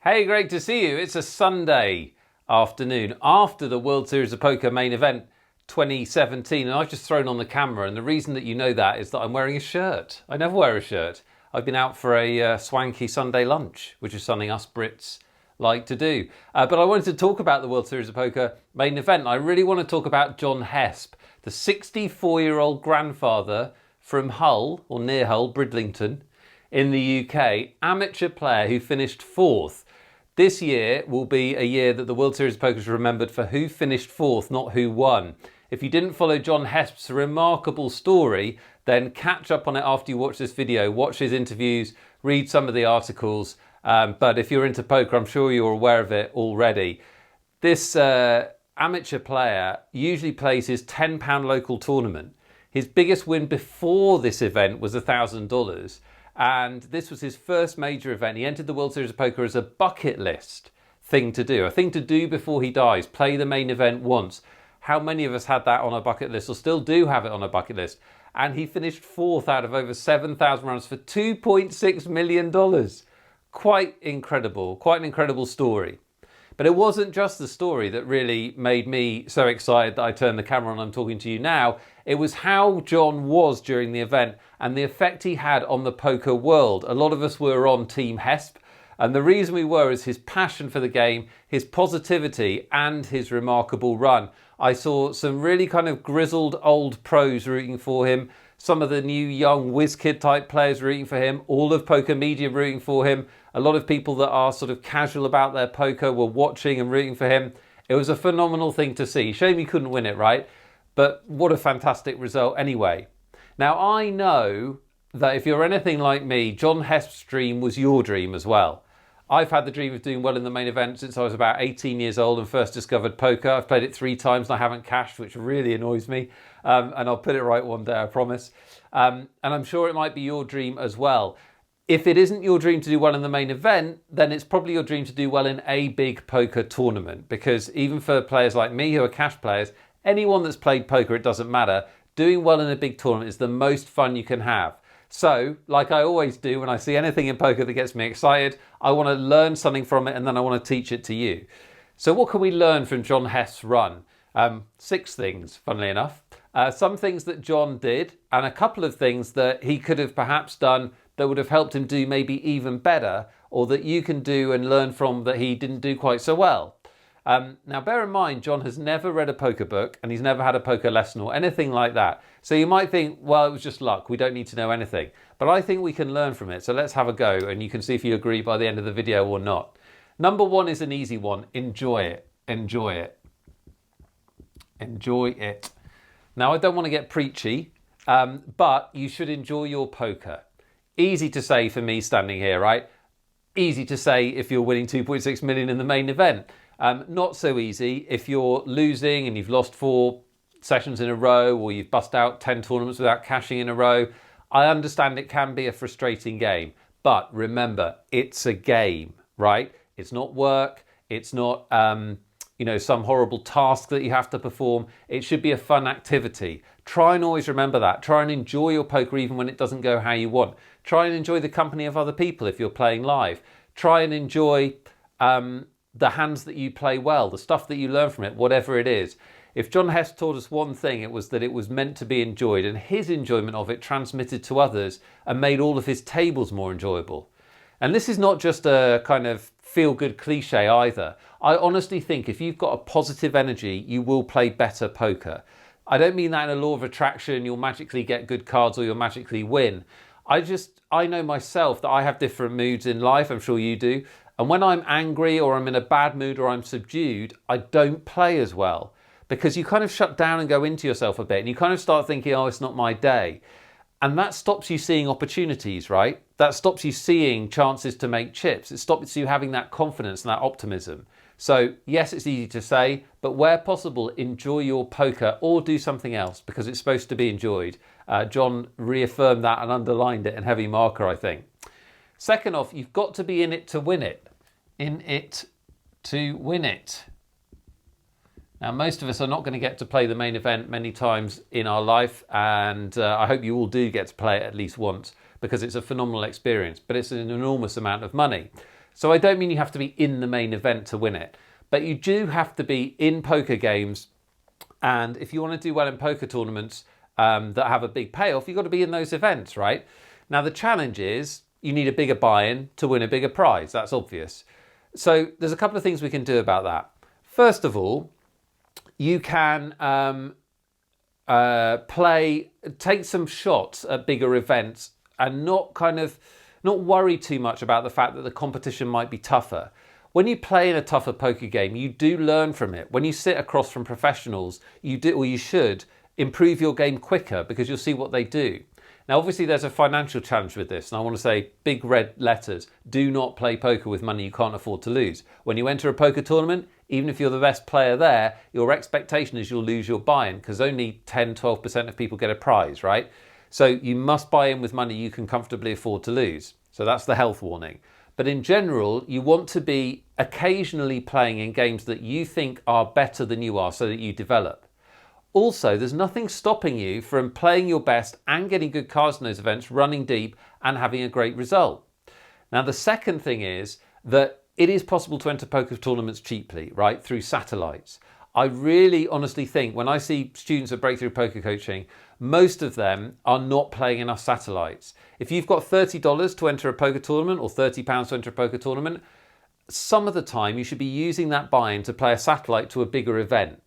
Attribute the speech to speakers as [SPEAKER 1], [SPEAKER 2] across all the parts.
[SPEAKER 1] Hey, great to see you. It's a Sunday afternoon after the World Series of Poker main event 2017, and I've just thrown on the camera, and the reason that you know that is that I'm wearing a shirt. I never wear a shirt. I've been out for a swanky Sunday lunch, which is something us Brits like to do. But I wanted to talk about the World Series of Poker main event. I really want to talk about John Hesp, the 64-year-old grandfather from Hull, or near Hull, Bridlington, in the UK, amateur player who finished fourth. This year will be a year that the World Series of Poker is remembered for who finished fourth, not who won. If you didn't follow John Hesp's remarkable story, then catch up on it after you watch this video. Watch his interviews, read some of the articles. But if you're into poker, I'm sure you're aware of it already. This amateur player usually plays his £10 local tournament. His biggest win before this event was $1,000. And this was his first major event. He entered the World Series of Poker as a bucket list thing to do. A thing to do before he dies. Play the main event once. How many of us had that on a bucket list or still do have it on a bucket list? And he finished fourth out of over 7,000 runs for $2.6 million. Quite incredible. Quite an incredible story. But it wasn't just the story that really made me so excited that I turned the camera on and I'm talking to you now. It was how John was during the event and the effect he had on the poker world. A lot of us were on Team Hesp, and the reason we were is his passion for the game, his positivity, and his remarkable run. I saw some really kind of grizzled old pros rooting for him, some of the new young whiz kid type players rooting for him, all of poker media rooting for him. A lot of people that are sort of casual about their poker were watching and rooting for him. It was a phenomenal thing to see. Shame he couldn't win it, right? But what a fantastic result anyway. Now, I know that if you're anything like me, John Hesp's dream was your dream as well. I've had the dream of doing well in the main event since I was about 18 years old and first discovered poker. I've played it 3 times and I haven't cashed, which really annoys me. And I'll put it right one day, I promise. And I'm sure it might be your dream as well. If it isn't your dream to do well in the main event, then it's probably your dream to do well in a big poker tournament. Because even for players like me who are cash players, anyone that's played poker, it doesn't matter, doing well in a big tournament is the most fun you can have. So, like I always do when I see anything in poker that gets me excited, I want to learn something from it and then I want to teach it to you. So what can we learn from John Hesp's run? 6 things, funnily enough. Some things that John did and a couple of things that he could have perhaps done that would have helped him do maybe even better, or that you can do and learn from that he didn't do quite so well. Now, bear in mind, John has never read a poker book and he's never had a poker lesson or anything like that. So you might think, well, it was just luck. We don't need to know anything. But I think we can learn from it. So let's have a go and you can see if you agree by the end of the video or not. Number 1 is an easy one. Enjoy it. Enjoy it. Enjoy it. Now, I don't want to get preachy, but you should enjoy your poker. Easy to say for me standing here, right? Easy to say if you're winning 2.6 million in the main event. Not so easy if you're losing and you've lost 4 sessions in a row or you've bust out 10 tournaments without cashing in a row. I understand it can be a frustrating game, but remember, it's a game, right? It's not work. It's not, some horrible task that you have to perform. It should be a fun activity. Try and always remember that. Try and enjoy your poker even when it doesn't go how you want. Try and enjoy the company of other people if you're playing live. Try and enjoy the hands that you play well, the stuff that you learn from it, whatever it is. If John Hesp taught us one thing, it was that it was meant to be enjoyed, and his enjoyment of it transmitted to others and made all of his tables more enjoyable. And this is not just a kind of feel-good cliche either. I honestly think if you've got a positive energy, you will play better poker. I don't mean that in a law of attraction, you'll magically get good cards or you'll magically win. I know myself that I have different moods in life, I'm sure you do. And when I'm angry or I'm in a bad mood or I'm subdued, I don't play as well. Because you kind of shut down and go into yourself a bit and you kind of start thinking, oh, it's not my day. And that stops you seeing opportunities, right? That stops you seeing chances to make chips. It stops you having that confidence and that optimism. So yes, it's easy to say, but where possible, enjoy your poker or do something else because it's supposed to be enjoyed. John reaffirmed that and underlined it in heavy marker, I think. Second off, you've got to be in it to win it. In it to win it. Now, most of us are not going to get to play the main event many times in our life, and I hope you all do get to play it at least once because it's a phenomenal experience, but it's an enormous amount of money. So I don't mean you have to be in the main event to win it, but you do have to be in poker games. And if you want to do well in poker tournaments that have a big payoff, you've got to be in those events, right? Now, the challenge is you need a bigger buy-in to win a bigger prize. That's obvious. So there's a couple of things we can do about that. First of all, you can take some shots at bigger events and not worry too much about the fact that the competition might be tougher. When you play in a tougher poker game, you do learn from it. When you sit across from professionals, you should improve your game quicker because you'll see what they do. Now, obviously, there's a financial challenge with this, and I want to say big red letters, do not play poker with money you can't afford to lose. When you enter a poker tournament, even if you're the best player there, your expectation is you'll lose your buy-in because only 10, 12% of people get a prize, right? So you must buy in with money you can comfortably afford to lose. So that's the health warning. But in general, you want to be occasionally playing in games that you think are better than you are so that you develop. Also, there's nothing stopping you from playing your best and getting good cards in those events, running deep and having a great result. Now, the second thing is that it is possible to enter poker tournaments cheaply, right, through satellites. I really honestly think when I see students at Breakthrough Poker Coaching, most of them are not playing enough satellites. If you've got $30 to enter a poker tournament or £30 to enter a poker tournament, some of the time you should be using that buy-in to play a satellite to a bigger event.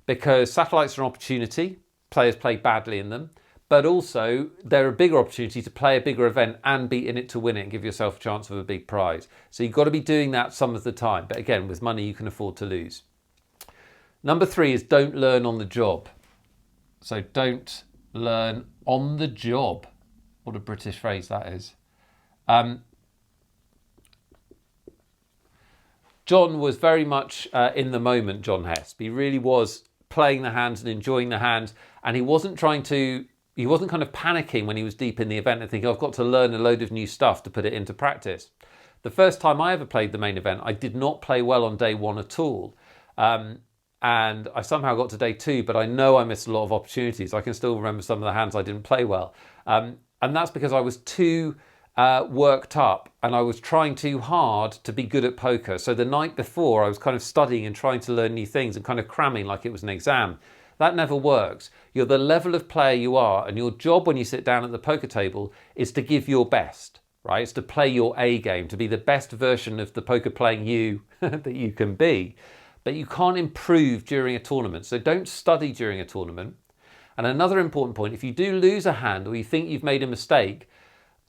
[SPEAKER 1] Because satellites are an opportunity, players play badly in them, but also they're a bigger opportunity to play a bigger event and be in it to win it and give yourself a chance of a big prize. So you've got to be doing that some of the time, but again, with money you can afford to lose. Number 3 is don't learn on the job. So don't learn on the job. What a British phrase that is. John was very much in the moment, John Hesp. He really was playing the hands and enjoying the hands, and he wasn't kind of panicking when he was deep in the event and thinking, I've got to learn a load of new stuff to put it into practice. The first time I ever played the main event, I did not play well on day 1 at all. And I somehow got to day 2, but I know I missed a lot of opportunities. I can still remember some of the hands I didn't play well. And that's because I was too worked up and I was trying too hard to be good at poker. So the night before I was kind of studying and trying to learn new things and kind of cramming like it was an exam. That never works. You're the level of player you are, and your job when you sit down at the poker table is to give your best, right? It's to play your A game, to be the best version of the poker playing you that you can be. But you can't improve during a tournament. So don't study during a tournament. And another important point, if you do lose a hand or you think you've made a mistake,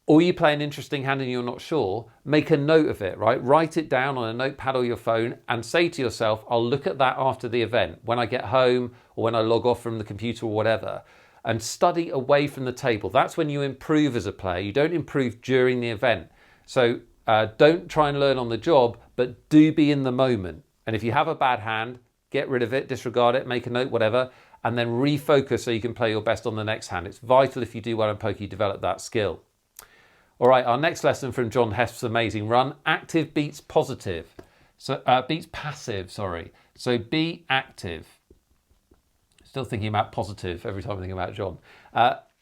[SPEAKER 1] or you play an interesting hand and you're not sure, make a note of it, right? Write it down on a notepad or your phone and say to yourself, I'll look at that after the event, when I get home or when I log off from the computer or whatever, and study away from the table. That's when you improve as a player. You don't improve during the event. So don't try and learn on the job, but do be in the moment. And if you have a bad hand, get rid of it, disregard it, make a note, whatever, and then refocus so you can play your best on the next hand. It's vital if you do well in poker, you develop that skill. All right, our next lesson from John Hesp's amazing run, active beats positive. So beats passive, sorry. So be active. Still thinking about positive every time I think about John.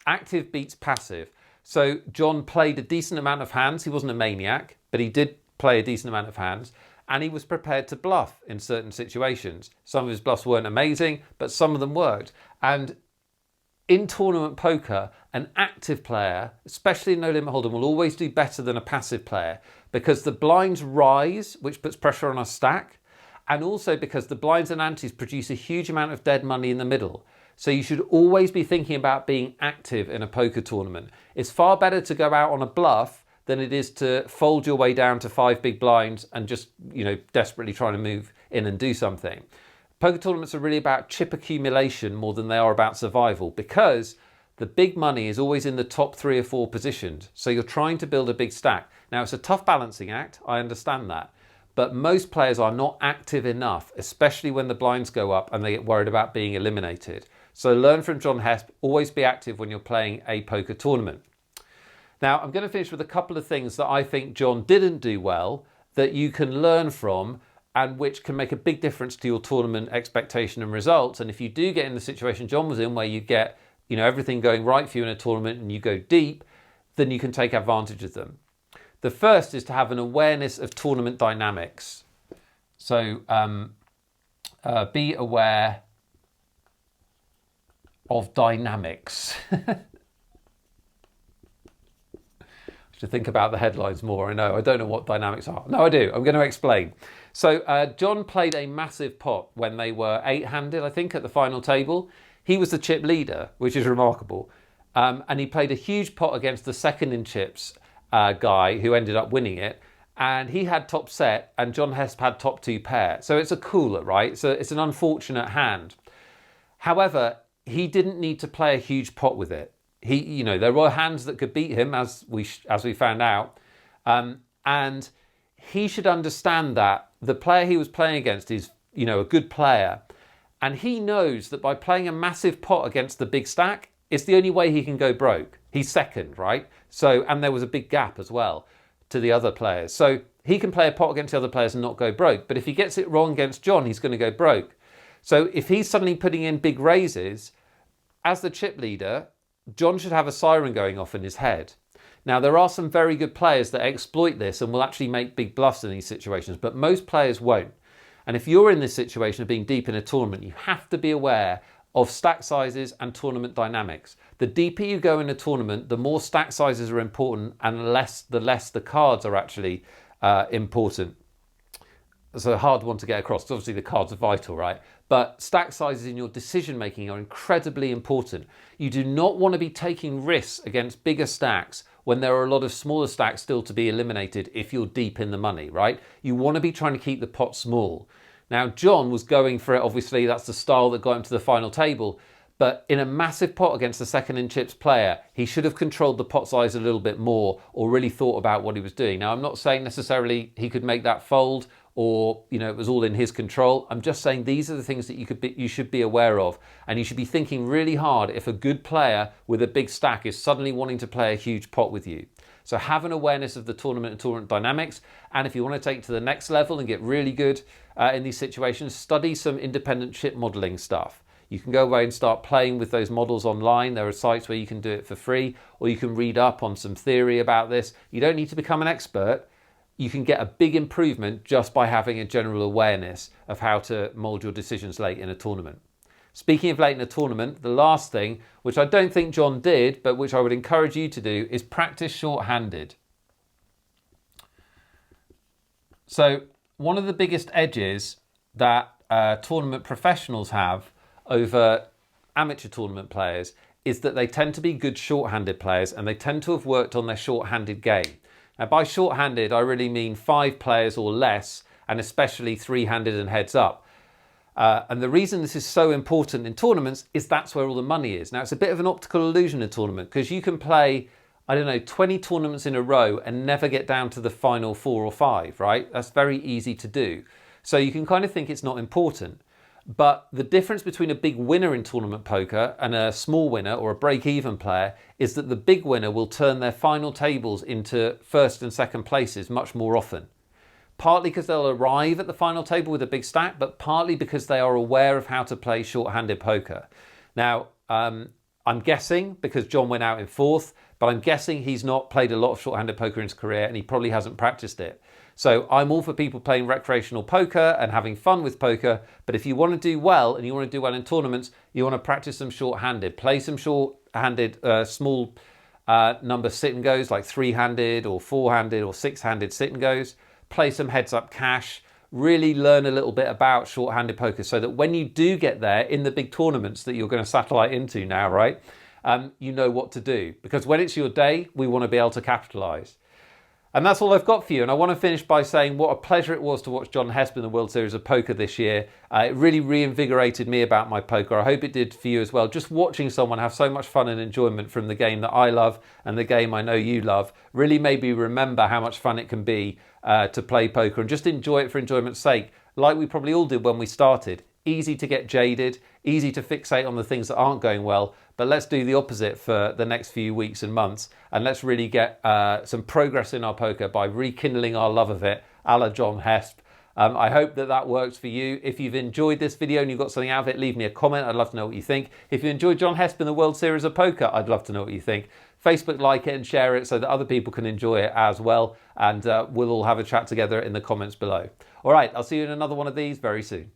[SPEAKER 1] Active beats passive. So John played a decent amount of hands. He wasn't a maniac, but he did play a decent amount of hands. And he was prepared to bluff in certain situations. Some of his bluffs weren't amazing, but some of them worked. And in tournament poker, an active player, especially in No Limit Hold'em, will always do better than a passive player because the blinds rise, which puts pressure on our stack, and also because the blinds and antes produce a huge amount of dead money in the middle. So you should always be thinking about being active in a poker tournament. It's far better to go out on a bluff than it is to fold your way down to 5 big blinds and just, desperately trying to move in and do something. Poker tournaments are really about chip accumulation more than they are about survival because the big money is always in the top 3 or 4 positions. So you're trying to build a big stack. Now, it's a tough balancing act. I understand that. But most players are not active enough, especially when the blinds go up and they get worried about being eliminated. So learn from John Hesp. Always be active when you're playing a poker tournament. Now, I'm going to finish with a couple of things that I think John didn't do well that you can learn from and which can make a big difference to your tournament expectation and results. And if you do get in the situation John was in where you get everything going right for you in a tournament and you go deep, then you can take advantage of them. The first is to have an awareness of tournament dynamics. So be aware of dynamics. To think about the headlines more. I know, I don't know what dynamics are. No, I do. I'm going to explain. So John played a massive pot when they were 8-handed, I think, at the final table. He was the chip leader, which is remarkable. And he played a huge pot against the second in chips guy who ended up winning it. And he had top set and John Hesp had top 2 pair. So it's a cooler, right? So it's an unfortunate hand. However, he didn't need to play a huge pot with it. There were hands that could beat him, as we found out, and he should understand that the player he was playing against is, a good player, and he knows that by playing a massive pot against the big stack, it's the only way he can go broke. He's second, right? So, and there was a big gap as well to the other players, so he can play a pot against the other players and not go broke. But if he gets it wrong against John, he's going to go broke. So if he's suddenly putting in big raises, as the chip leader, John should have a siren going off in his head. Now, there are some very good players that exploit this and will actually make big bluffs in these situations, but most players won't. And if you're in this situation of being deep in a tournament, you have to be aware of stack sizes and tournament dynamics. The deeper you go in a tournament, the more stack sizes are important and the less the cards are actually important. It's a hard one to get across because obviously the cards are vital, right? But stack sizes in your decision making are incredibly important. You do not want to be taking risks against bigger stacks when there are a lot of smaller stacks still to be eliminated if you're deep in the money, right? You want to be trying to keep the pot small. Now, John was going for it. Obviously, that's the style that got him to the final table. But in a massive pot against the second in chips player, he should have controlled the pot size a little bit more or really thought about what he was doing. Now, I'm not saying necessarily he could make that fold or, it was all in his control. I'm just saying these are the things that you should be aware of. And you should be thinking really hard if a good player with a big stack is suddenly wanting to play a huge pot with you. So have an awareness of the tournament and tournament dynamics. And if you want to take it to the next level and get really good in these situations, study some independent chip modeling stuff. You can go away and start playing with those models online. There are sites where you can do it for free, or you can read up on some theory about this. You don't need to become an expert. You can get a big improvement just by having a general awareness of how to mold your decisions late in a tournament. Speaking of late in a tournament, the last thing, which I don't think John did, but which I would encourage you to do, is practice short-handed. So one of the biggest edges that tournament professionals have over amateur tournament players is that they tend to be good short-handed players and they tend to have worked on their short-handed game. Now, by short-handed, I really mean 5 players or less, and especially 3-handed and heads up. And the reason this is so important in tournaments is that's where all the money is. Now, it's a bit of an optical illusion in a tournament because you can play, 20 tournaments in a row and never get down to the final 4 or 5, right? That's very easy to do. So you can kind of think it's not important. But the difference between a big winner in tournament poker and a small winner or a break-even player is that the big winner will turn their final tables into first and second places much more often. Partly because they'll arrive at the final table with a big stack, but partly because they are aware of how to play short-handed poker. Now, I'm guessing, because John went out in 4th, but I'm guessing he's not played a lot of short-handed poker in his career and he probably hasn't practiced it. So I'm all for people playing recreational poker and having fun with poker. But if you want to do well and you want to do well in tournaments, you want to practice some short-handed. Play some short-handed, small number sit and goes like 3-handed or 4-handed or 6-handed sit and goes. Play some heads up cash. Really learn a little bit about short-handed poker so that when you do get there in the big tournaments that you're going to satellite into now, right, you know what to do. Because when it's your day, we want to be able to capitalize. And that's all I've got for you. And I want to finish by saying what a pleasure it was to watch John Hesp in the World Series of Poker this year. It really reinvigorated me about my poker. I hope it did for you as well. Just watching someone have so much fun and enjoyment from the game that I love and the game I know you love really made me remember how much fun it can be to play poker and just enjoy it for enjoyment's sake, like we probably all did when we started. Easy to get jaded, easy to fixate on the things that aren't going well, but let's do the opposite for the next few weeks and months, and let's really get some progress in our poker by rekindling our love of it, a la John Hesp. I hope that works for you. If you've enjoyed this video and you got something out of it, leave me a comment. I'd love to know what you think. If you enjoyed John Hesp in the World Series of Poker, I'd love to know what you think. Facebook, like it and share it so that other people can enjoy it as well. and we'll all have a chat together in the comments below. All right, I'll see you in another one of these very soon.